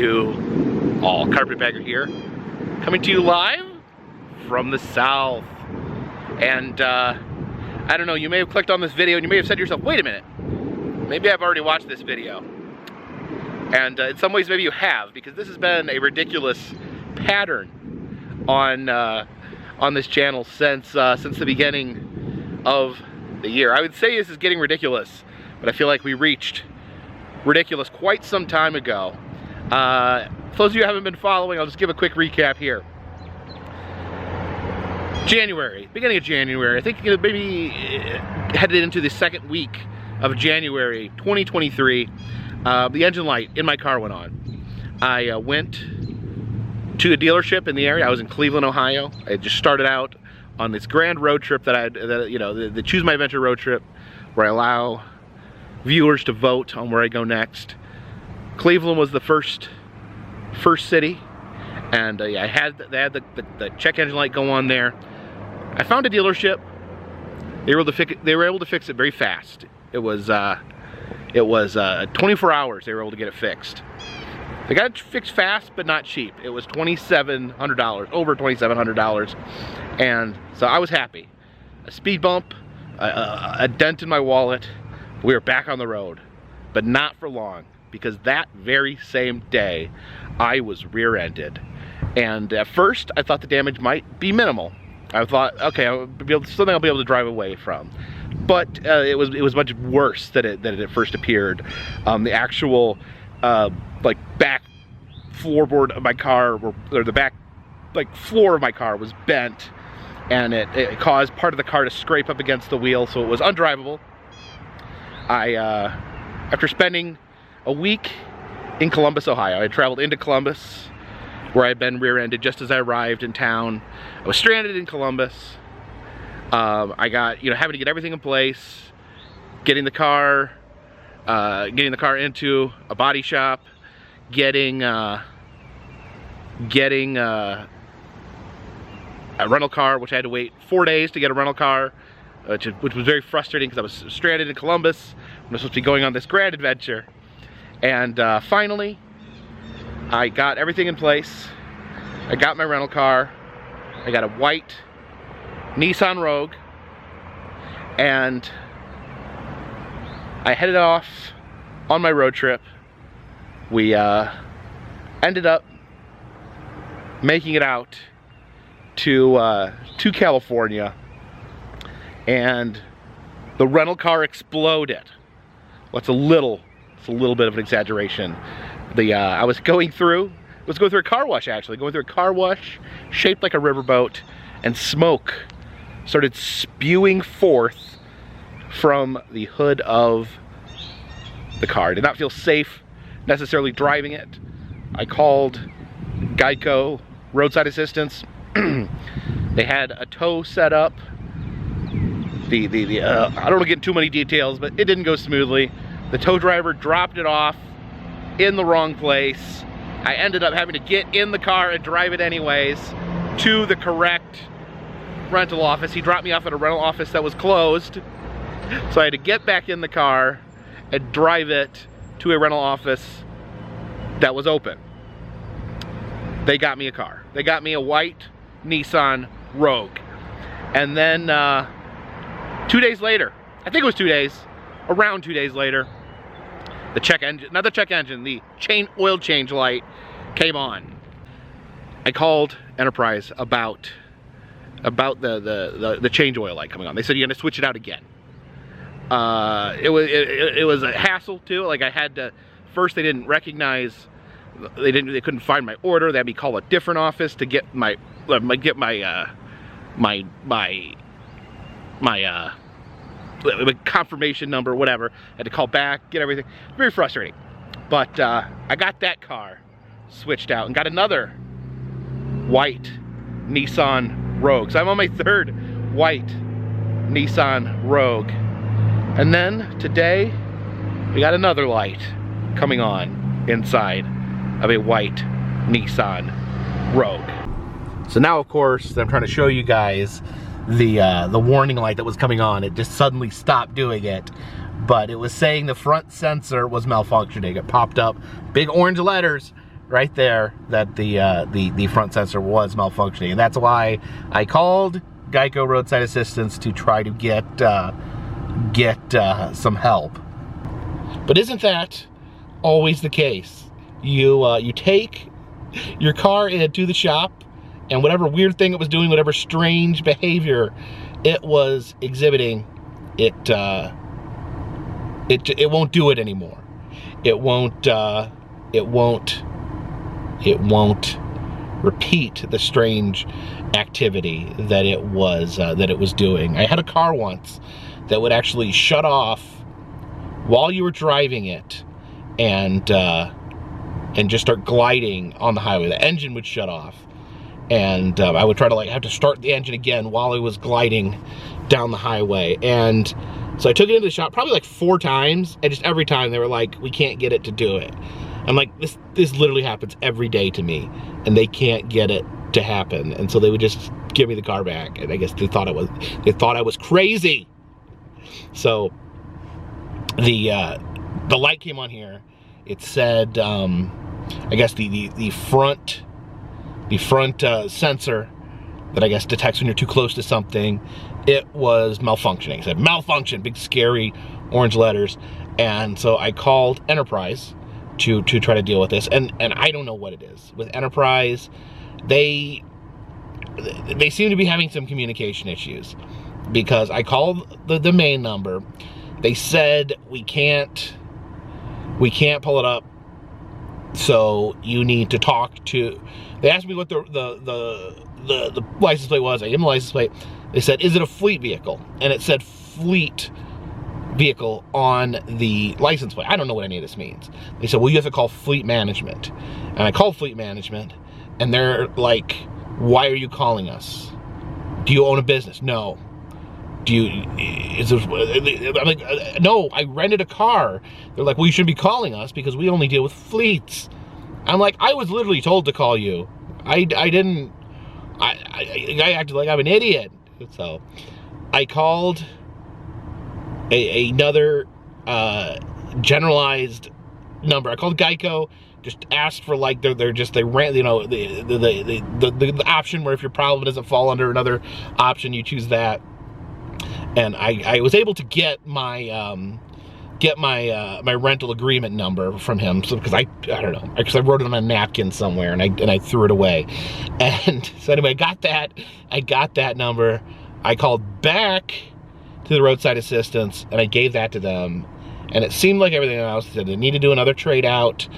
you all. Carpetbagger here, coming to you live from the south. And I don't know, you may have clicked on this video and you may have said to yourself, wait a minute, maybe I've already watched this video. And in some ways maybe you have, because this has been a ridiculous pattern on this channel since the beginning of the year. I would say this is getting ridiculous, but I feel like we reached ridiculous quite some time ago. For those of you who haven't been following, I'll just give a quick recap here. January, beginning of January, I think maybe headed into the second week of January 2023, the engine light in my car went on. I went to a dealership in the area. I was in Cleveland, Ohio. I just started out on this grand road trip the Choose My Adventure road trip, where I allow viewers to vote on where I go next. Cleveland was the first city, and they had the check engine light go on there. I found a dealership. They were able to fix it very fast. It was 24 hours they were able to get it fixed. They got it fixed fast, but not cheap. It was $2,700, over $2,700, and so I was happy. A speed bump, a dent in my wallet. We were back on the road, but not for long, because that very same day, I was rear-ended. And at first, I thought the damage might be minimal. I thought, okay, something I'll be able to drive away from. But it was much worse than it first appeared. The actual like back floorboard of my car, or the back like floor of my car, was bent, and it caused part of the car to scrape up against the wheel, so it was undrivable. After spending a week in Columbus, Ohio, I traveled into Columbus, where I'd been rear-ended just as I arrived in town. I was stranded in Columbus. I got, having to get everything in place, getting the car into a body shop, getting a rental car, which I had to wait 4 days to get a rental car, which was very frustrating because I was stranded in Columbus when I was supposed to be going on this grand adventure. And finally, I got everything in place. I got my rental car. I got a white Nissan Rogue, and I headed off on my road trip. We ended up making it out to California, and the rental car exploded. Well, it's a little bit of an exaggeration. I was going through a car wash, actually, going through a car wash shaped like a riverboat, and smoke started spewing forth from the hood of the car. I did not feel safe necessarily driving it. I called Geico roadside assistance. They had a tow set up. I don't want to get into too many details, but it didn't go smoothly. The tow driver dropped it off in the wrong place. I ended up having to get in the car and drive it anyways to the correct rental office. He dropped me off at a rental office that was closed, so I had to get back in the car and drive it to a rental office that was open. They got me a car. They got me a white Nissan Rogue. And then 2 days later, I think it was 2 days, around 2 days later, the check engine, not the check engine, the oil change light came on. I called Enterprise about the change oil light coming on. They said, you're gonna switch it out again. It was a hassle too. Like, I had to, first they didn't recognize, they couldn't find my order. They had me call a different office to get my confirmation number, whatever. I had to call back, get everything. Very frustrating. But I got that car switched out and got another white Nissan Rogue. So I'm on my third white Nissan Rogue. And then today, we got another light coming on inside of a white Nissan Rogue. So now, of course, I'm trying to show you guys the warning light that was coming on. It just suddenly stopped doing it, but it was saying the front sensor was malfunctioning. It popped up big orange letters right there that the front sensor was malfunctioning, and that's why I called Geico Roadside Assistance to try to get some help. But isn't that always the case? You take your car into the shop, and whatever weird thing it was doing, whatever strange behavior it was exhibiting, it won't do it anymore. It won't repeat the strange activity that it was doing. I had a car once that would actually shut off while you were driving it, and just start gliding on the highway. The engine would shut off, and I would try to have to start the engine again while I was gliding down the highway. And so I took it into the shop probably like 4 times, and just every time they were like, we can't get it to do it. I'm like, this literally happens every day to me, and they can't get it to happen. And so they would just give me the car back, and I guess they thought I was crazy. So the light came on here. It said, I guess the front sensor that I guess detects when you're too close to something, it was malfunctioning. It said malfunction, big scary orange letters. And so I called Enterprise to try to deal with this, and I don't know what it is. With Enterprise, they seem to be having some communication issues, because I called the main number. They said we can't pull it up, so you need to talk to. They asked me what the license plate was. I gave them the license plate. They said, is it a fleet vehicle? And it said fleet vehicle on the license plate. I don't know what any of this means. They said, well, you have to call fleet management. And I called fleet management, and they're like, why are you calling us? Do you own a business? No. I'm like, no, I rented a ar. They're like, well, you shouldn't be calling us because we only deal with fleets. I'm like, I was literally told to call you. I acted like I'm an idiot. So I called another generalized number. I called Geico, just asked for like they ran, you know, the option where if your problem doesn't fall under another option, you choose that. And I was able to get my my rental agreement number from him, so because I don't know, because I wrote it on a napkin somewhere, and I threw it away. And so anyway, I got that number. I called back to the roadside assistance, and I gave that to them, and it seemed like everything else. They said they need to do another trade out.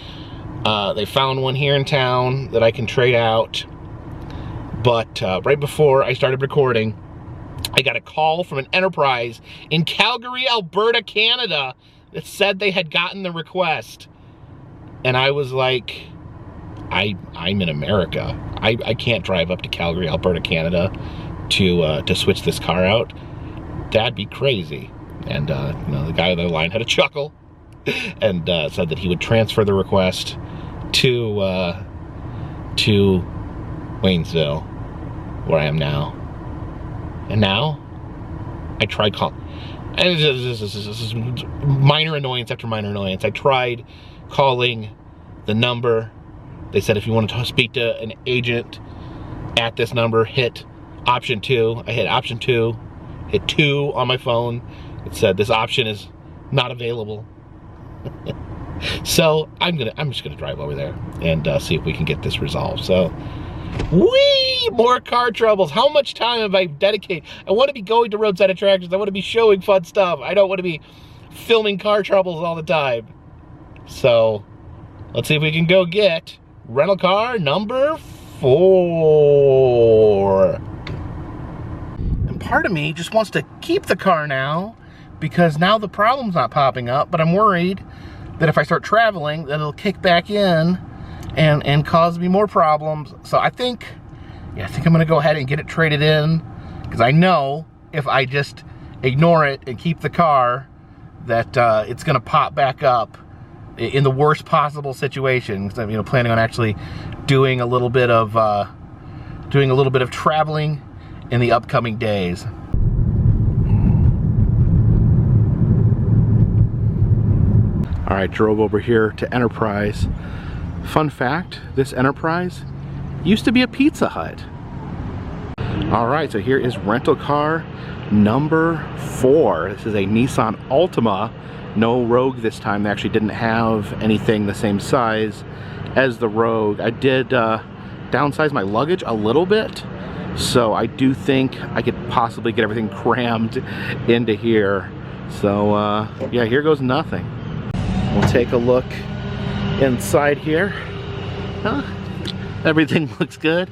They found one here in town that I can trade out, but right before I started recording, I got a call from an Enterprise in Calgary, Alberta, Canada, that said they had gotten the request. And I was like, I'm in America. I can't drive up to Calgary, Alberta, Canada to switch this car out. That'd be crazy. And you know, the guy on the line had a chuckle and said that he would transfer the request to Waynesville, where I am now. And now, I tried calling, and this is minor annoyance after minor annoyance. I tried calling the number. They said if you wanted to speak to an agent at this number, hit option 2. I hit option 2, hit 2 on my phone. It said this option is not available. So I'm just gonna drive over there and see if we can get this resolved. So. Whee! More car troubles. How much time have I dedicated? I want to be going to roadside attractions. I want to be showing fun stuff. I don't want to be filming car troubles all the time. So, let's see if we can go get rental car number 4. And part of me just wants to keep the car now, because now the problem's not popping up, but I'm worried that if I start traveling, that it'll kick back in and cause me more problems. So I think I'm gonna go ahead and get it traded in, because I know if I just ignore it and keep the car, that it's gonna pop back up in the worst possible situation. Because I'm, you know, planning on actually doing a little bit of traveling in the upcoming days. All right, drove over here to Enterprise Fun fact, this Enterprise used to be a Pizza Hut. All right, so here is rental car number 4. This is a Nissan Altima. No Rogue this time. They actually didn't have anything the same size as the Rogue. I did downsize my luggage a little bit, so I do think I could possibly get everything crammed into here. So yeah, here goes nothing. We'll take a look inside here. Everything looks good.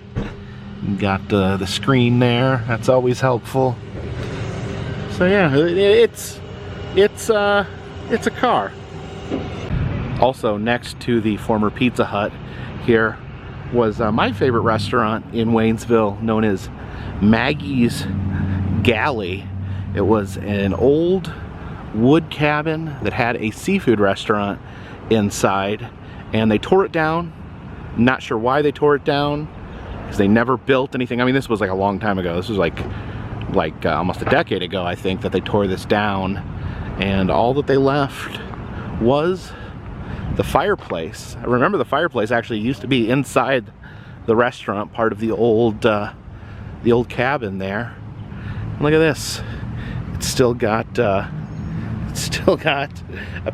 Got the screen there. That's always helpful. So yeah, it's a car. Also, next to the former Pizza Hut here was my favorite restaurant in Waynesville, known as Maggie's Galley. It was an old wood cabin that had a seafood restaurant inside, and they tore it down. Not sure why they tore it down, because they never built anything. I mean, this was like a long time ago. This was like almost a decade ago, I think, that they tore this down, and all that they left was the fireplace. I remember the fireplace actually used to be inside the restaurant, part of the old cabin there. And look at this. It's still got a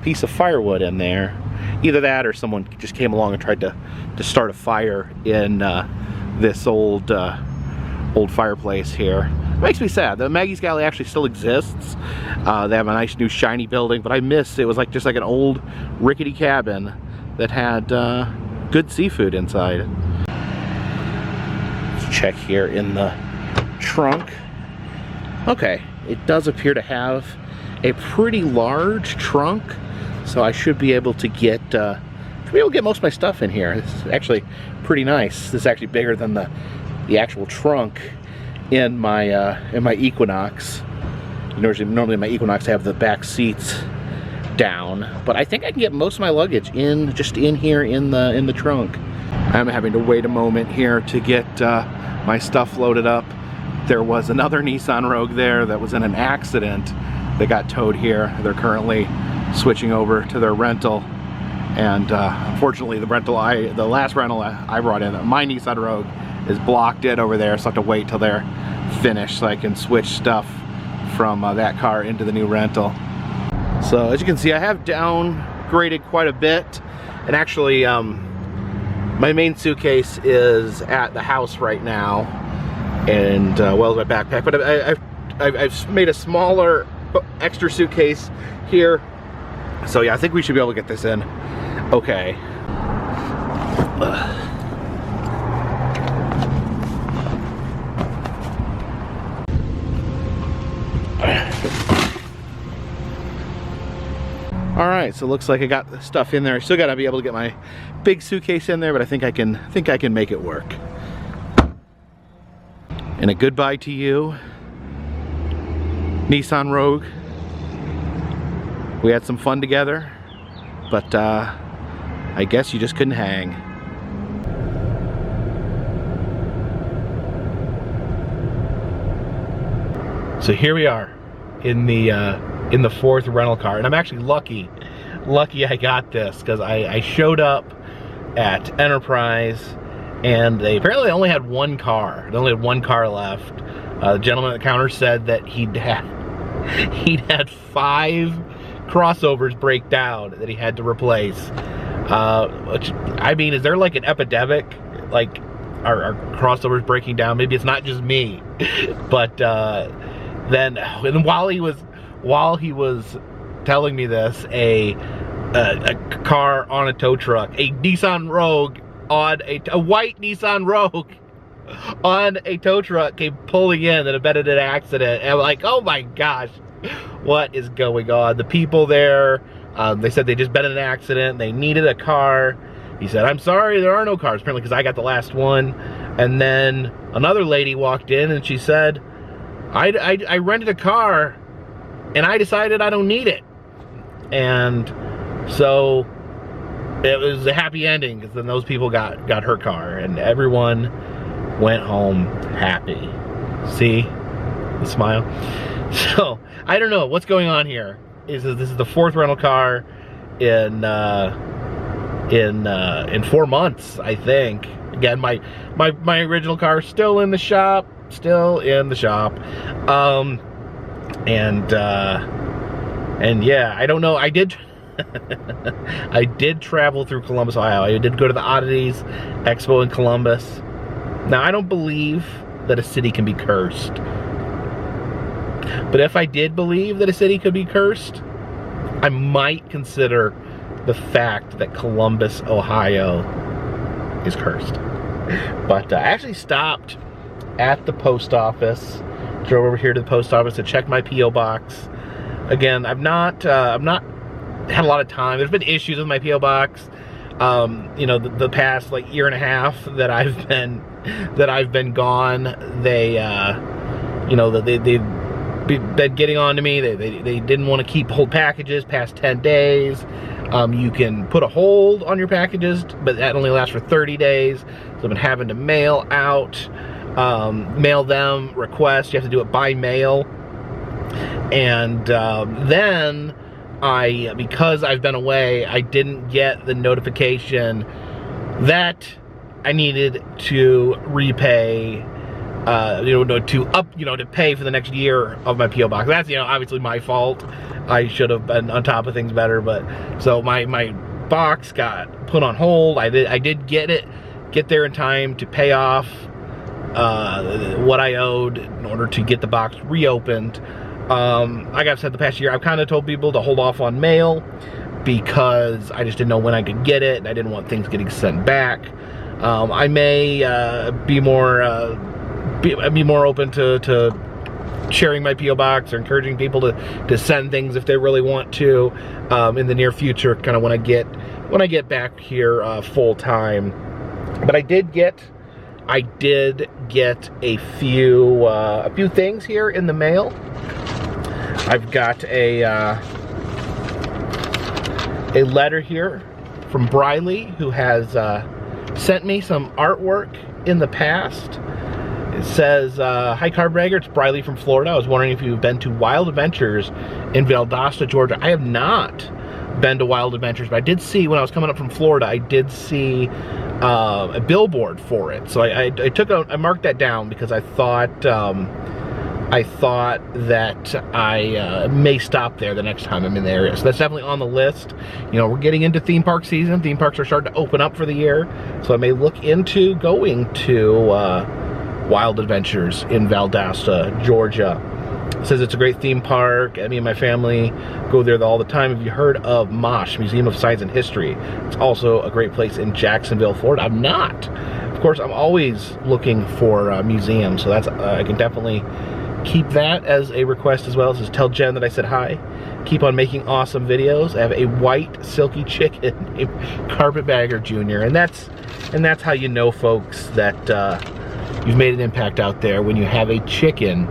piece of firewood in there. Either that, or someone just came along and tried to start a fire in this old fireplace here. It makes me sad. The Maggie's Galley actually still exists. They have a nice new shiny building, but I miss it. Was like just like an old rickety cabin that had good seafood inside. Let's check here in the trunk. Okay, it does appear to have a pretty large trunk, so I should be able to get most of my stuff in here. This is actually pretty nice. This is actually bigger than the actual trunk in my Equinox. Normally my Equinox have the back seats down, but I think I can get most of my luggage just in here in the trunk. I'm having to wait a moment here to get my stuff loaded up. There was another Nissan Rogue there that was in an accident that got towed here. They're currently switching over to their rental, and unfortunately the last rental I brought in, my Nissan Rogue, is blocked in over there, so I have to wait till they're finished so I can switch stuff from that car into the new rental. So as you can see, I have downgraded quite a bit, and actually my main suitcase is at the house right now, and well, my backpack, but I've made a smaller extra suitcase here. So yeah, I think we should be able to get this in okay. Alright, so it looks like I got the stuff in there. I still gotta be able to get my big suitcase in there, but I think I can make it work. And a goodbye to you, Nissan Rogue. We had some fun together, but I guess you just couldn't hang. So here we are in the fourth rental car, and I'm actually lucky I got this, because I showed up at Enterprise and they apparently only had one car. They only had one car left. The gentleman at the counter said that he'd had 5 crossovers break down that he had to replace. Which, I mean, is there like an epidemic? Like, are crossovers breaking down? Maybe it's not just me. But then while he was telling me this, a car on a tow truck, a Nissan Rogue on a white Nissan Rogue on a tow truck, came pulling in and had been in an accident. And I'm like, oh my gosh, what is going on? The people there, they said they just been in an accident, they needed a car. He said, I'm sorry, there are no cars, apparently, because I got the last one. And then another lady walked in and she said, I rented a car and I decided I don't need it. And so it was a happy ending, because then those people got her car and everyone went home happy. See the smile? So I don't know what's going on here. This is the fourth rental car in in 4 months, I think. Again, my original car still in the shop, and yeah, I don't know. I did I did travel through Columbus, Ohio. I did go to the Oddities Expo in Columbus. Now, I don't believe that a city can be cursed, but if I did believe that a city could be cursed, I might consider the fact that Columbus, Ohio is cursed. But I actually stopped at the post office, drove over here to the post office to check my P.O. box. Again, I've not had a lot of time. There's been issues with my P.O. box. You know, the past like year and a half that I've been gone. They, you know, they've been getting on to me. They didn't want to hold packages past 10 days. You can put a hold on your packages, but that only lasts for 30 days. So I've been having to mail them requests. You have to do it by mail. And then because I've been away, I didn't get the notification that I needed to repay, to pay for the next year of my P.O. box. That's, obviously my fault. I should have been on top of things better, but so my box got put on hold. I did get there in time to pay off what I owed in order to get the box reopened. Like I've said the past year, I've kind of told people to hold off on mail because I just didn't know when I could get it, and I didn't want things getting sent back. I may be more open to sharing my P.O. box or encouraging people to send things if they really want to in the near future, kind of when I get back here full time. But I did get a few things here in the mail. I've got a letter here from Briley, who has sent me some artwork in the past. It says, "Hi Carpetbagger, it's Briley from Florida. I was wondering if you've been to Wild Adventures in Valdosta, Georgia." I have not been to Wild Adventures, but I did see, when I was coming up from Florida, I did see a billboard for it. So I marked that down because I thought that I may stop there the next time I'm in the area. So that's definitely on the list. We're getting into theme park season. Theme parks are starting to open up for the year. So I may look into going to Wild Adventures in Valdosta, Georgia. It says it's a great theme park. Me and my family go there all the time. Have you heard of MOSH, Museum of Science and History? It's also a great place in Jacksonville, Florida. I'm not. Of course, I'm always looking for museums, so that's I can definitely keep that as a request as well. It says, tell Jen that I said hi. Keep on making awesome videos. I have a white silky chicken named Carpetbagger Jr. And that's how you know, folks, that you've made an impact out there when you have a chicken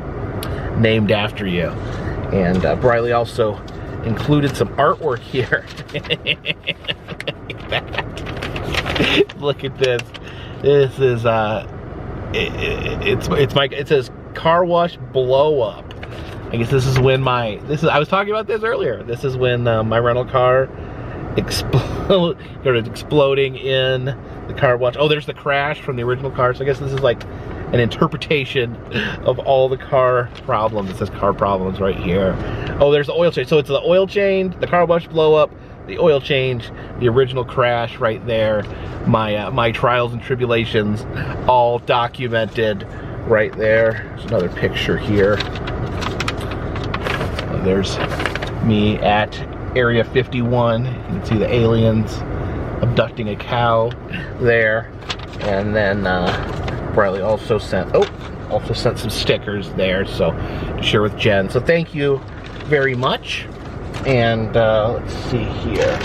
named after you. And Briley also included some artwork here. Look at this. This is it says car wash blow up. I guess this is when I was talking about this earlier. This is when my rental car exploding in the car wash. Oh, there's the crash from the original car. So I guess this is like an interpretation of all the car problems. It says car problems right here. Oh, there's the oil change. So it's the oil change, the car wash blow up, the oil change, the original crash right there. My trials and tribulations all documented right there. There's another picture here. There's me at Area 51. You can see the aliens abducting a cow there. And then Briley also sent some stickers there, so to share with Jen. So thank you very much. And let's see here.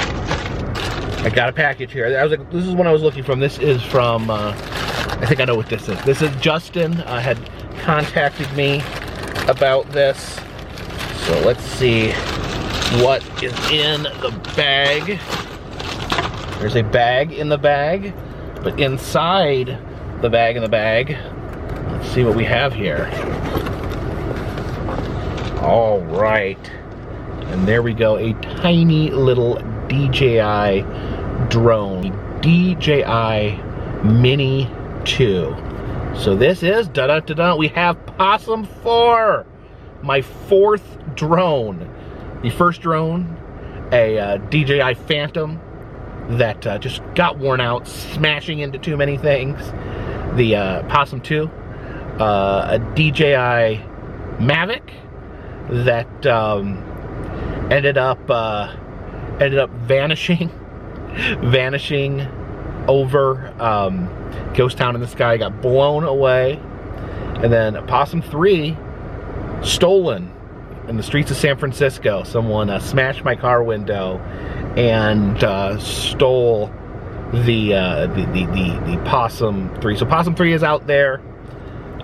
I got a package here. I was like, this is what I was looking from. This is from, I think I know what this is. This is Justin had contacted me about this. So let's see what is in the bag. There's a bag in the bag, but inside the bag in the bag, let's see what we have here. All right. And there we go, a tiny little DJI drone, DJI Mini 2. So this is, we have Possum 4, my 4th drone. The first drone, a DJI Phantom that just got worn out, smashing into too many things. The Possum 2, a DJI Mavic that ended up vanishing over ghost town in the sky, got blown away. And then Possum 3, stolen in the streets of San Francisco. Someone smashed my car window and stole the Possum 3. So Possum 3 is out there.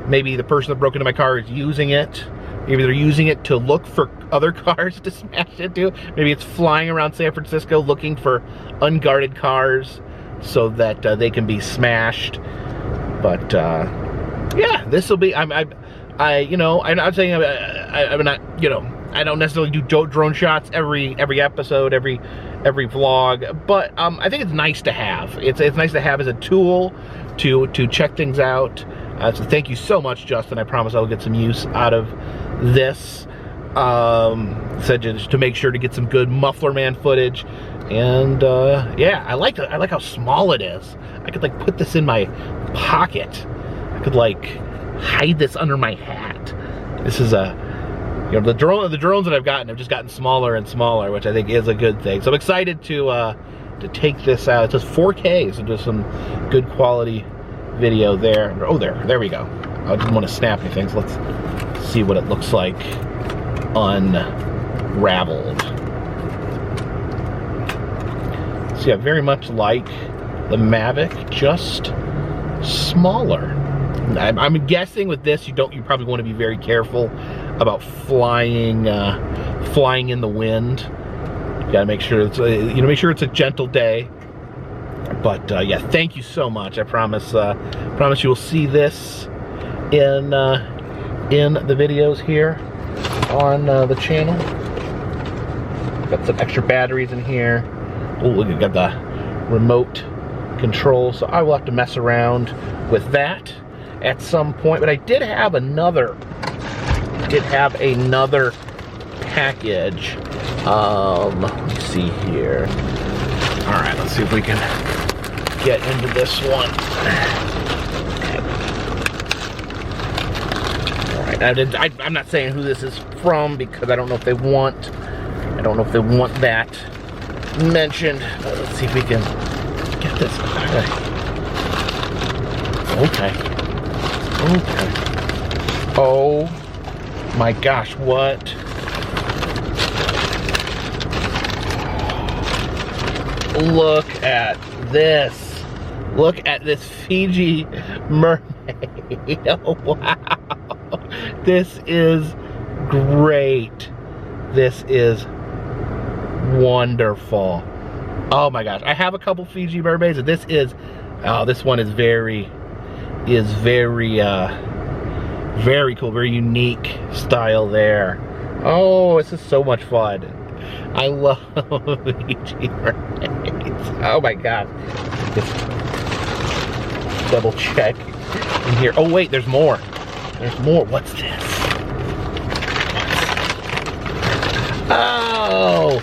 Maybe the person that broke into my car is using it. Maybe they're using it to look for other cars to smash into. Maybe it's flying around San Francisco looking for unguarded cars so that they can be smashed. But yeah, this will be. I'm not saying I'm not. You know, I don't necessarily do drone shots every episode, every vlog. But I think it's nice to have. It's nice to have as a tool to check things out. So thank you so much, Justin. I promise I'll get some use out of this. Said just to make sure to get some good Muffler Man footage. And yeah, I like how small it is. I could like put this in my pocket. I could like hide this under my hat. This is the drones that I've gotten have just gotten smaller and smaller, which I think is a good thing. So I'm excited to take this out. It says 4K, so just some good quality video there. Oh, there we go. I didn't want to snap anything, so let's see what it looks like unraveled. So yeah, very much like the Mavic, just smaller. I'm guessing with this, you probably want to be very careful about flying in the wind. You gotta make sure it's make sure it's a gentle day. But yeah, thank you so much. I promise you will see this in the videos here on the channel. Got some extra batteries in here. Oh, look, we got the remote control, so I will have to mess around with that at some point. But I did have another package. Let me see here. All right, let's see if we can get into this one. All right, I'm not saying who this is from because I don't know if they want that mentioned. Let's see if we can get this. Okay. Oh my gosh, what? Look at this. Look at this Fiji mermaid. Oh, wow. This is great. This is wonderful. Oh my gosh. I have a couple Fiji mermaids, and this one is very cool, very unique style there. Oh, this is so much fun. I love Fiji mermaids. Oh my god. Just double check in here. Oh wait, there's more. There's more. What's this? Oh,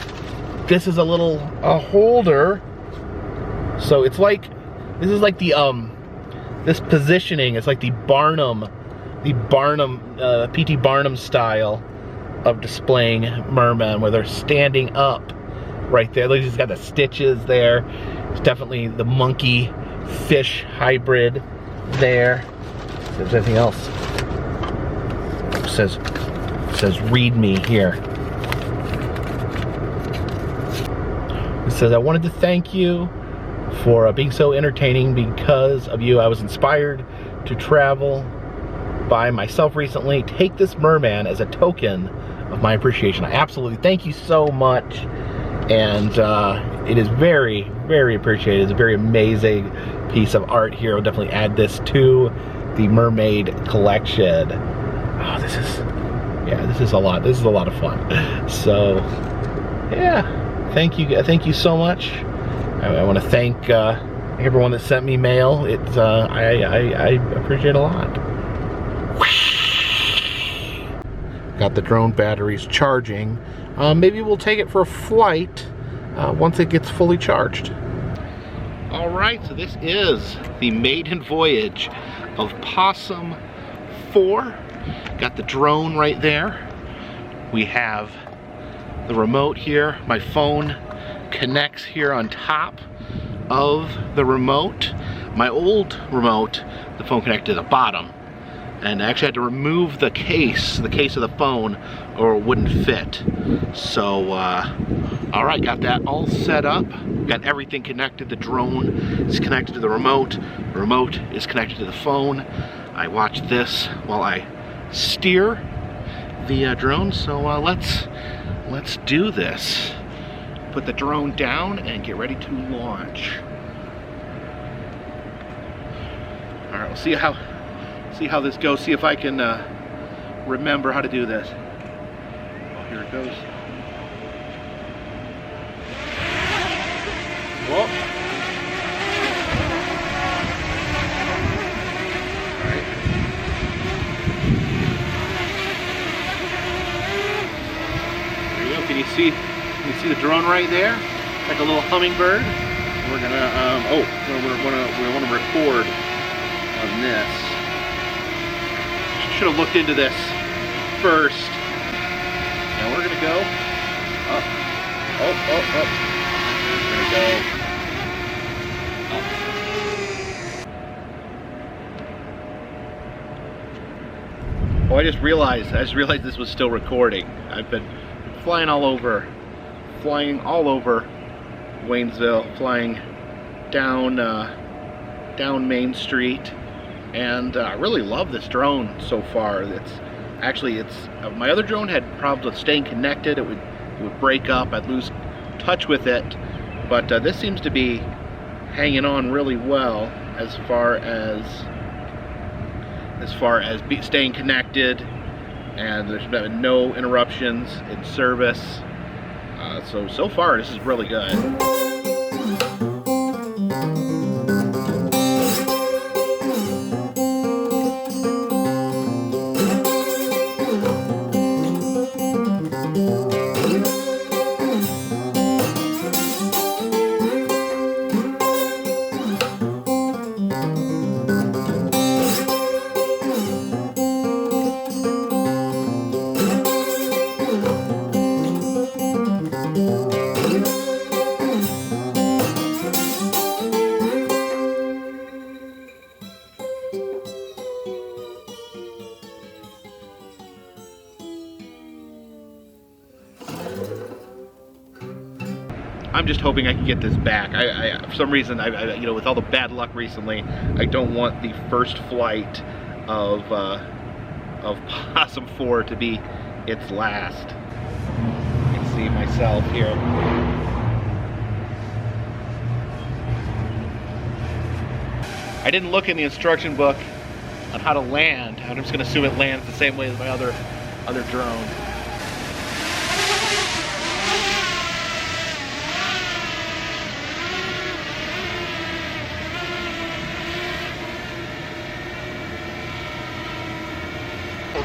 this is a little holder. So it's like, this is like the this positioning. It's like the Barnum, P.T. Barnum style of displaying mermen, where they're standing up right there. Look, he's got the stitches there. It's definitely the monkey fish hybrid there. If there's anything else. It says read me here. It says, I wanted to thank you for being so entertaining. Because of you, I was inspired to travel by myself recently. Take this merman as a token of my appreciation. I absolutely thank you so much. And it is very, very appreciated. It's a very amazing piece of art here. I'll definitely add this to the mermaid collection. Oh, this is a lot. This is a lot of fun. So, yeah, thank you so much. I want to thank everyone that sent me mail. It's I appreciate it a lot. Got the drone batteries charging. Maybe we'll take it for a flight once it gets fully charged. All right, so this is the maiden voyage of Possum 4. Got the drone right there. We have the remote here. My phone connects here on top of the remote. My old remote, the phone connected to the bottom. And I actually had to remove the case of the phone, or it wouldn't fit. So, all right, got that all set up. Got everything connected. The drone is connected to the remote. The remote is connected to the phone. I watch this while I steer the drone. So let's do this. Put the drone down and get ready to launch. All right, we'll see how this goes. See if I can remember how to do this. Oh, here it goes. Whoa. All right. There you go. Can you see the drone right there? Like a little hummingbird. We're gonna we want to record on this. Should have looked into this first. Now we're gonna go up. We're gonna go up. Oh, I just realized this was still recording. I've been flying all over Waynesville, flying down Main Street. And I really love this drone so far. It's my other drone had problems with staying connected. It would break up. I'd lose touch with it. But this seems to be hanging on really well as far as staying connected, and there's been no interruptions in service. So far this is really good. I'm just hoping I can get this back. For some reason, you know, with all the bad luck recently, I don't want the first flight of Possum 4 to be its last. You can see myself here. I didn't look in the instruction book on how to land. I'm just going to assume it lands the same way as my other drone.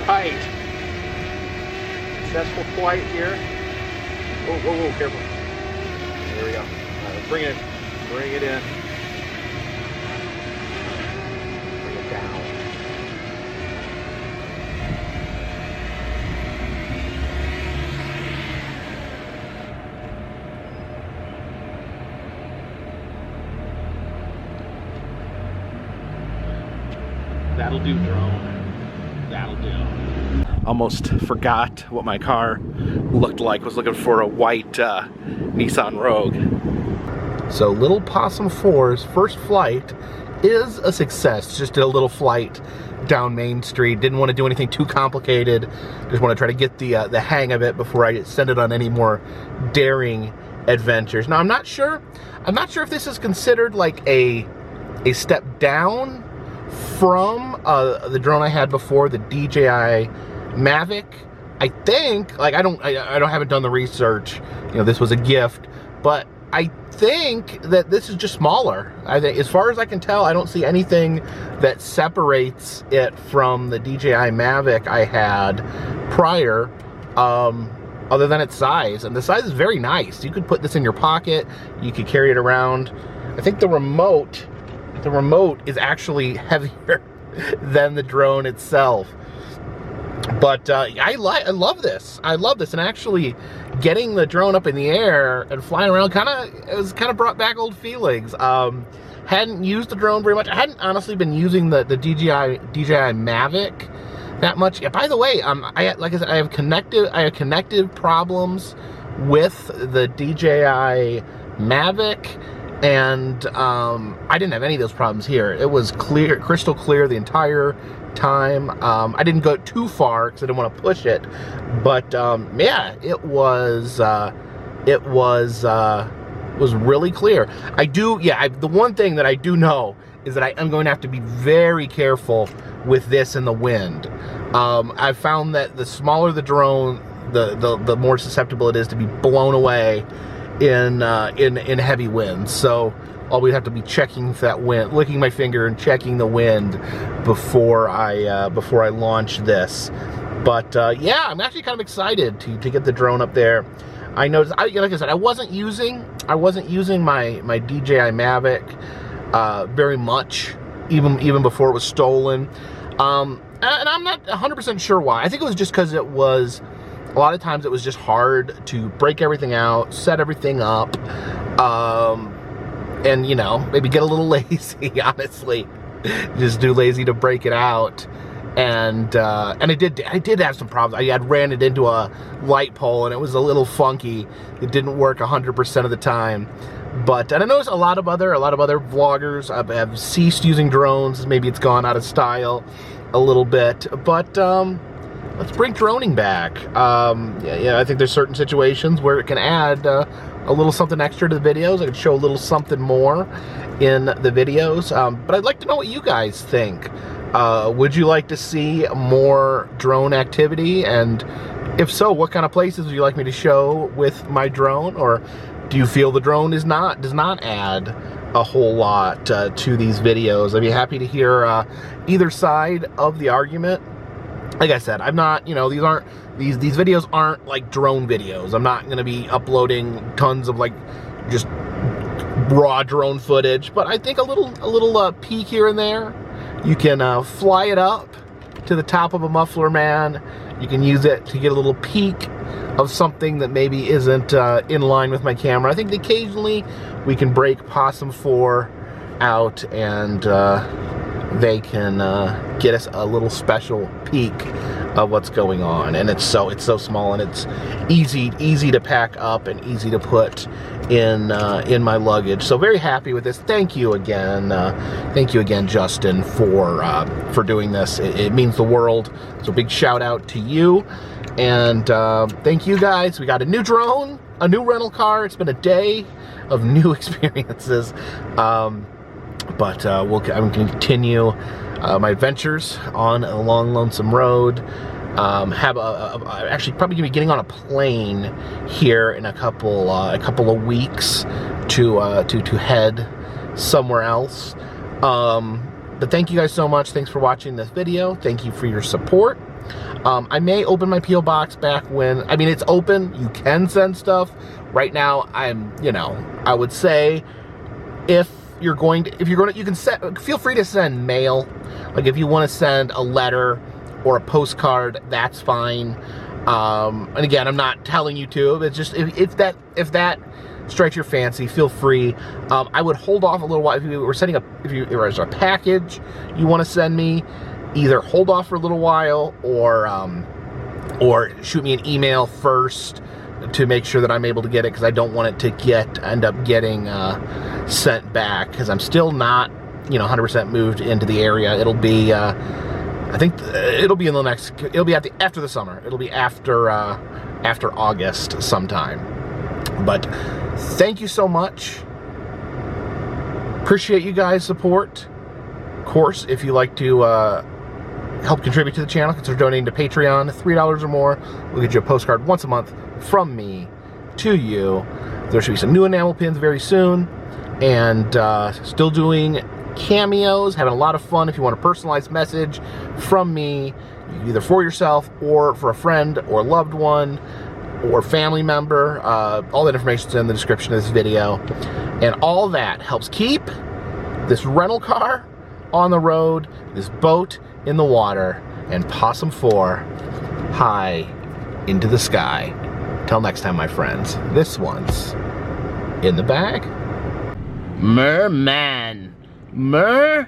Right. Successful flight here. Whoa, careful. There we go. All right, let's bring it in. Bring it in. Bring it down. That'll do, drone. That'll do. Almost forgot what my car looked like. Was looking for a white Nissan Rogue. So little Possum 4's first flight is a success. Just did a little flight down Main Street. Didn't want to do anything too complicated. Just want to try to get the hang of it before I send it on any more daring adventures. Now I'm not sure if this is considered like a step down from the drone I had before, the DJI Mavic. I think, like, I haven't done the research. You know, this was a gift, but I think that this is just smaller. I think, as far as I can tell, I don't see anything that separates it from the DJI Mavic I had prior, other than its size. And the size is very nice. You could put this in your pocket. You could carry it around. I think the remote is actually heavier than the drone itself. But I love this. I love this. And actually getting the drone up in the air and flying around it was kind of brought back old feelings. Hadn't used the drone very much. I hadn't honestly been using the DJI Mavic that much. Yeah, by the way, like I said, I have connective problems with the DJI Mavic, and I didn't have any of those problems here. It was clear, crystal clear the entire time. I didn't go too far because I didn't want to push it, but yeah, it was really clear. The one thing that I do know is that I am going to have to be very careful with this in the wind. I've found that the smaller the drone, the more susceptible it is to be blown away in heavy winds. So I'll have to be checking that wind, licking my finger and checking the wind before I launch this. But yeah, I'm actually kind of excited to get the drone up there. I noticed, like I said, I wasn't using my DJI Mavic very much, even before it was stolen. And I'm not 100% sure why. I think it was just because a lot of times it was just hard to break everything out, set everything up, and you know, maybe get a little lazy, honestly. Just too lazy to break it out. And I did have some problems. I had ran it into a light pole and it was a little funky. It didn't work 100% of the time. But, and I noticed a lot of other vloggers have ceased using drones. Maybe it's gone out of style a little bit. But let's bring droning back. Yeah, I think there's certain situations where it can add a little something extra to the videos. I can show a little something more in the videos. But I'd like to know what you guys think. Would you like to see more drone activity? And if so, what kind of places would you like me to show with my drone? Or do you feel the drone does not add a whole lot to these videos? I'd be happy to hear either side of the argument. Like I said, I'm not, you know, these videos aren't like drone videos. I'm not going to be uploading tons of like just raw drone footage, but I think a little peek here and there. You can fly it up to the top of a muffler man. You can use it to get a little peek of something that maybe isn't in line with my camera. I think occasionally we can break Possum 4 out and they can get us a little special peek of what's going on. And it's so small and it's easy to pack up and easy to put in my luggage. So very happy with this. Thank you again, Justin, for doing this. It means the world. So big shout out to you. And thank you guys. We got a new drone, a new rental car. It's been a day of new experiences. But I'm going to continue my adventures on a long, lonesome road. Actually probably going to be getting on a plane here in a couple of weeks to head somewhere else. But thank you guys so much. Thanks for watching this video. Thank you for your support. I may open my P.O. box back when, I mean, it's open. You can send stuff. Right now, I would say you can feel free to send mail. Like if you want to send a letter or a postcard, that's fine. And again, I'm not telling you to. It's just if that strikes your fancy, feel free. I would hold off a little while if there's a package you want to send me. Either hold off for a little while or shoot me an email first to make sure that I'm able to get it, because I don't want it to end up getting sent back, because I'm still not 100% moved into the area. It'll be I think it'll be after the summer. It'll be after August sometime. But thank you so much. Appreciate you guys' support. Of course, if you like to help contribute to the channel, consider donating to Patreon. $3 or more will get you a postcard once a month from me to you. There should be some new enamel pins very soon. And still doing cameos, having a lot of fun. If you want a personalized message from me, either for yourself or for a friend or loved one or family member, all that information is in the description of this video. And all that helps keep this rental car on the road, this boat in the water, and Possum 4 high into the sky. Till next time, my friends, this one's in the bag. Merman. Merman.